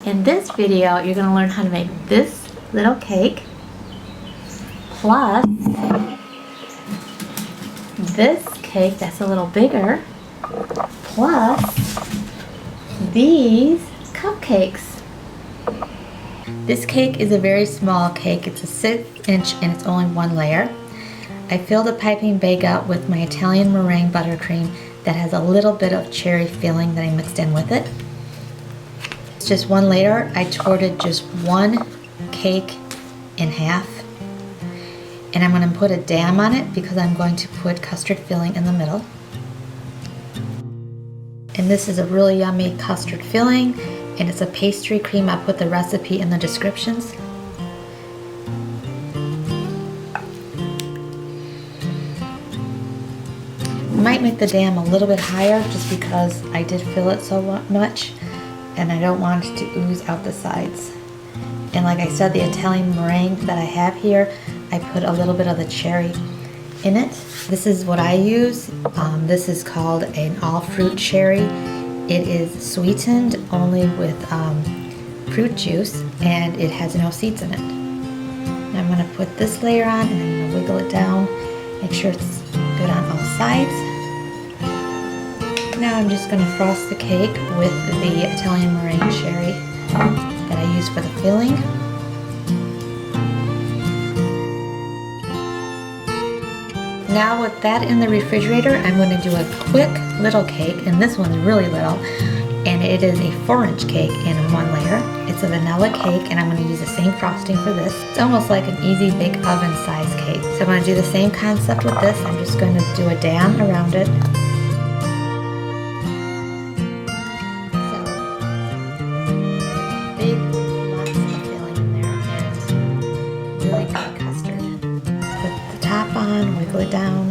In this video, you're going to learn how to make this little cake, plus this cake that's a little bigger, plus these cupcakes. This cake is a very small cake. It's a 6-inch and it's only one layer. I filled the piping bag up with my Italian meringue buttercream that has a little bit of cherry filling that I mixed in with it. It's just one layer. I torted just one cake in half. And I'm going to put a dam on it because I'm going to put custard filling in the middle. And this is a really yummy custard filling, and it's a pastry cream. I'll put the recipe in the descriptions. I might make the dam a little bit higher just because I did fill it so much and I don't want it to ooze out the sides. And like I said, the Italian meringue that I have here, I put a little bit of the cherry in it. This is what I use. This is called an all-fruit cherry. It is sweetened only with fruit juice, and it has no seeds in it. Now I'm going to put this layer on, and I'm going to wiggle it down, make sure it's good on all sides. Now I'm just going to frost the cake with the Italian meringue cherry that I use for the filling. Now with that in the refrigerator, I'm going to do a quick little cake, and this one's really little, and it is a 4-inch cake in one layer. It's a vanilla cake, and I'm going to use the same frosting for this. It's almost like an easy bake oven size cake. So I'm going to do the same concept with this. I'm just going to do a dam around it. So, big lots of filling in there, and really good custard. Put the top on, wiggle it down.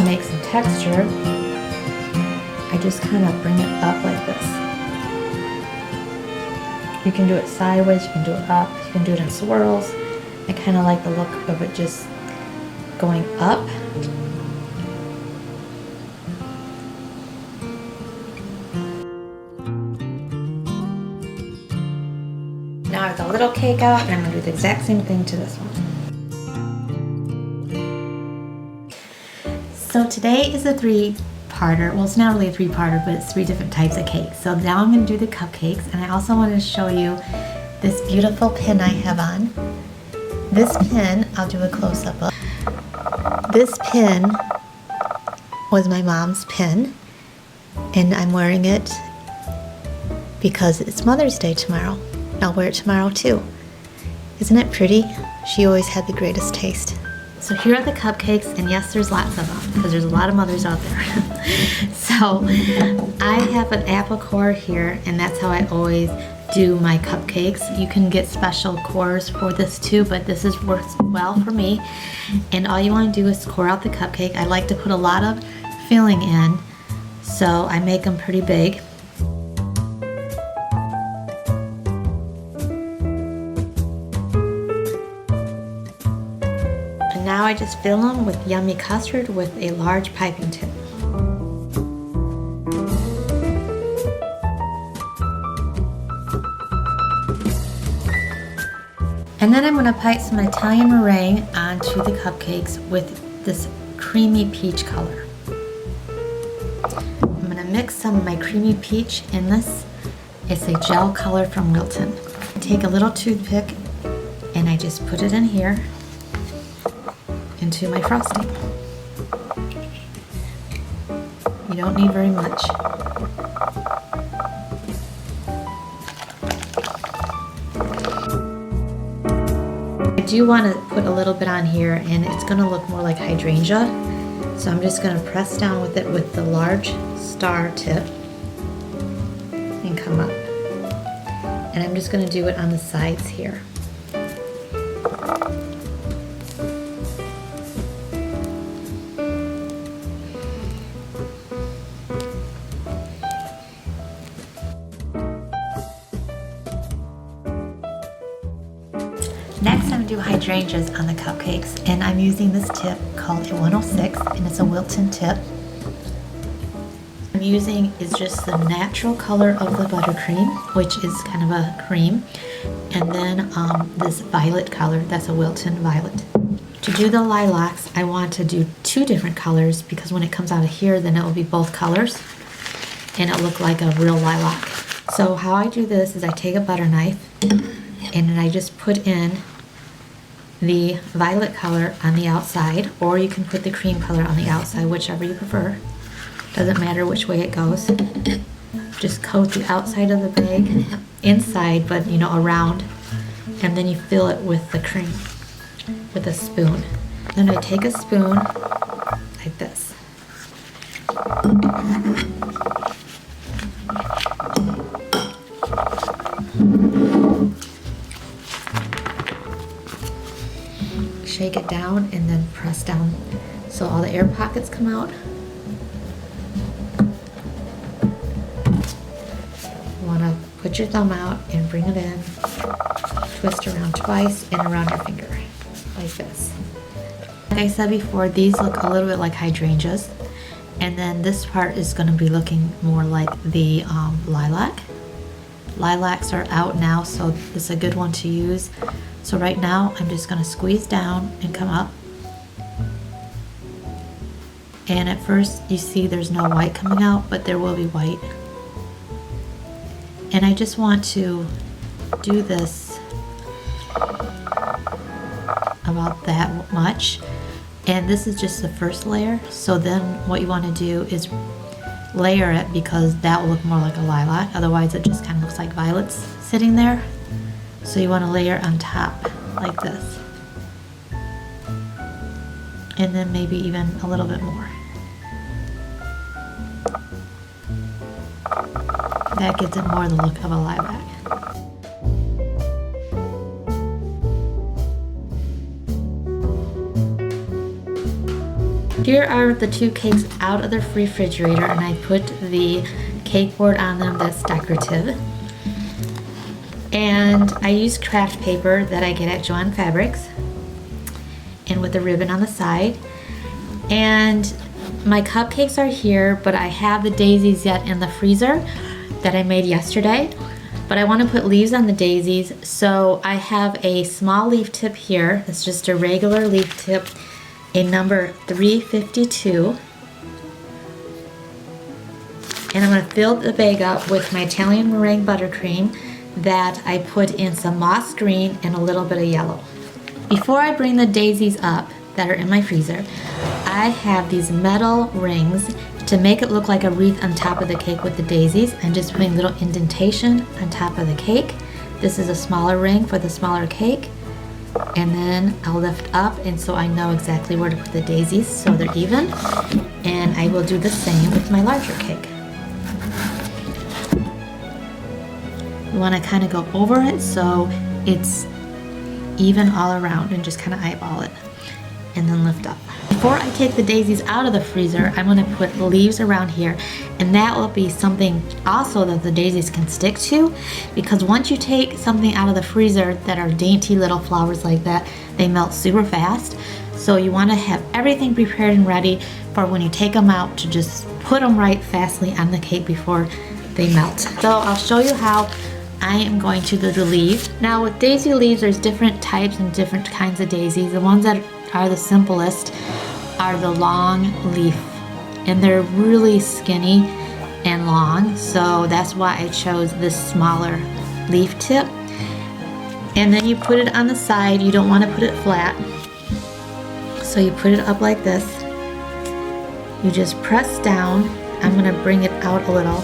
Make some texture. I just kind of bring it up like this. You can do it sideways, you can do it up, you can do it in swirls. I kind of like the look of it just going up. Now I have the little cake out, and I'm going to do the exact same thing to this one. So today is a 3-parter. Well, it's not really a 3-parter, but it's 3 different types of cakes. So now I'm going to do the cupcakes, and I also want to show you this beautiful pin I have on. This pin, I'll do a close-up of. This pin was my mom's pin, and I'm wearing it because it's Mother's Day tomorrow. I'll wear it tomorrow too. Isn't it pretty? She always had the greatest taste. So here are the cupcakes, and yes, there's lots of them because there's a lot of mothers out there. So I have an apple core here, and that's how I always do my cupcakes. You can get special cores for this too, but this works well for me. And all you want to do is core out the cupcake. I like to put a lot of filling in, so I make them pretty big. Now I just fill them with yummy custard with a large piping tip. And then I'm going to pipe some Italian meringue onto the cupcakes with this creamy peach color. I'm going to mix some of my creamy peach in this. It's a gel color from Wilton. I take a little toothpick and I just put it in here into my frosting. You don't need very much. I do want to put a little bit on here, and it's going to look more like hydrangea. So I'm just going to press down with it with the large star tip and come up. And I'm just going to do it on the sides here. Next, I'm going to do hydrangeas on the cupcakes, and I'm using this tip called a 106, and it's a Wilton tip. I'm using is just the natural color of the buttercream, which is kind of a cream, and then this violet color, that's a Wilton violet. To do the lilacs, I want to do 2 different colors because when it comes out of here, then it will be both colors and it'll look like a real lilac. So how I do this is I take a butter knife and then I just put in the violet color on the outside, or you can put the cream color on the outside, whichever you prefer. Doesn't matter which way it goes. Just coat the outside of the bag, inside, but you know, around, and then you fill it with the cream with a spoon. Then I take a spoon like this. Shake it down and then press down so all the air pockets come out. You want to put your thumb out and bring it in. Twist around twice and around your finger, like this. Like I said before, these look a little bit like hydrangeas. And then this part is going to be looking more like the lilac. Lilacs are out now, so it's a good one to use. So right now, I'm just going to squeeze down and come up. And at first, you see there's no white coming out, but there will be white. And I just want to do this about that much. And this is just the first layer. So then what you want to do is layer it, because that will look more like a lilac. Otherwise, it just kind of looks like violets sitting there. So you want to layer on top like this. And then maybe even a little bit more. That gives it more the look of a lilac. Here are the 2 cakes out of the refrigerator, and I put the cake board on them that's decorative. And I use craft paper that I get at Joann Fabrics, and with a ribbon on the side. And my cupcakes are here, but I have the daisies yet in the freezer that I made yesterday. But I want to put leaves on the daisies, so I have a small leaf tip here. It's just a regular leaf tip, a number 352. And I'm going to fill the bag up with my Italian meringue buttercream that I put in some moss green and a little bit of yellow. Before I bring the daisies up that are in my freezer, I have these metal rings to make it look like a wreath on top of the cake with the daisies. I'm just putting a little indentation on top of the cake. This is a smaller ring for the smaller cake. And then I'll lift up, and so I know exactly where to put the daisies so they're even. And I will do the same with my larger cake. You want to kind of go over it so it's even all around, and just kind of eyeball it and then lift up. Before I take the daisies out of the freezer, I'm going to put leaves around here, and that will be something also that the daisies can stick to, because once you take something out of the freezer that are dainty little flowers like that, they melt super fast. So you want to have everything prepared and ready for when you take them out, to just put them right fastly on the cake before they melt. So I'll show you how I am going to do the leaves. Now with daisy leaves, there's different types and different kinds of daisies. The ones that are the simplest are the long leaf, and they're really skinny and long, so that's why I chose this smaller leaf tip. And then you put it on the side. You don't want to put it flat, so you put it up like this. You just press down. I'm going to bring it out a little,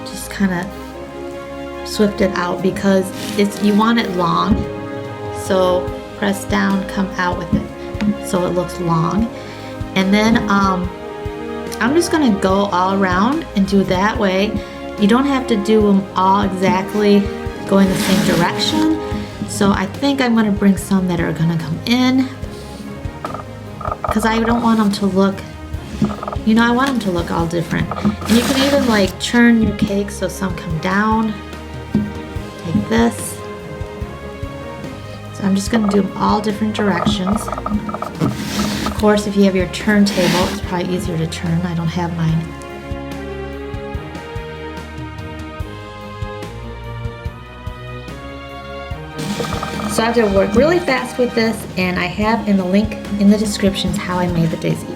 just kind of swift it out, because you want it long, so press down, come out with it so it looks long. And then I'm just going to go all around and do that way. You don't have to do them all exactly going the same direction. So I think I'm going to bring some that are going to come in, because I don't want them to look, you know, I want them to look all different. And you can even like churn your cake so some come down like this. So I'm just going to do them all different directions. Of course, if you have your turntable, it's probably easier to turn. I don't have mine. So I have to work really fast with this, and I have in the link in the descriptions how I made the daisies.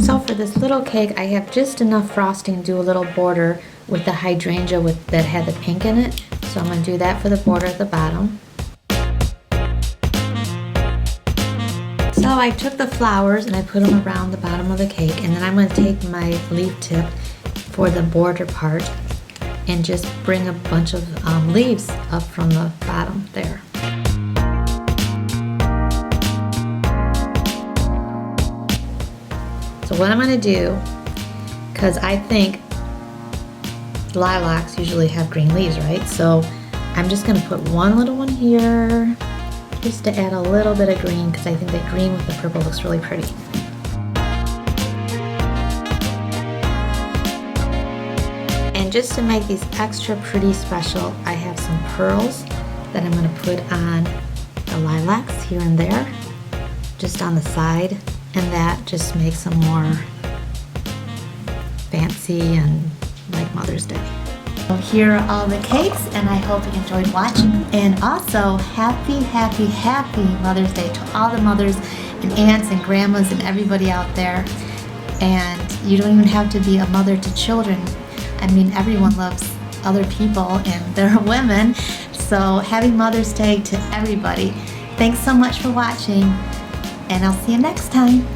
So for this little cake, I have just enough frosting to do a little border with the hydrangea that had the pink in it. So I'm going to do that for the border at the bottom. So I took the flowers and I put them around the bottom of the cake, and then I'm going to take my leaf tip for the border part and just bring a bunch of leaves up from the bottom there. So what I'm going to do, because I think lilacs usually have green leaves, right? So I'm just going to put one little one here, just to add a little bit of green, because I think that green with the purple looks really pretty. And just to make these extra pretty special, I have some pearls that I'm going to put on the lilacs here and there, just on the side, and that just makes them more fancy and like Mother's Day. So here are all the cakes, and I hope you enjoyed watching. And also, happy, happy, happy Mother's Day to all the mothers and aunts and grandmas and everybody out there. And you don't even have to be a mother to children. I mean, everyone loves other people and they're women. So happy Mother's Day to everybody. Thanks so much for watching, and I'll see you next time.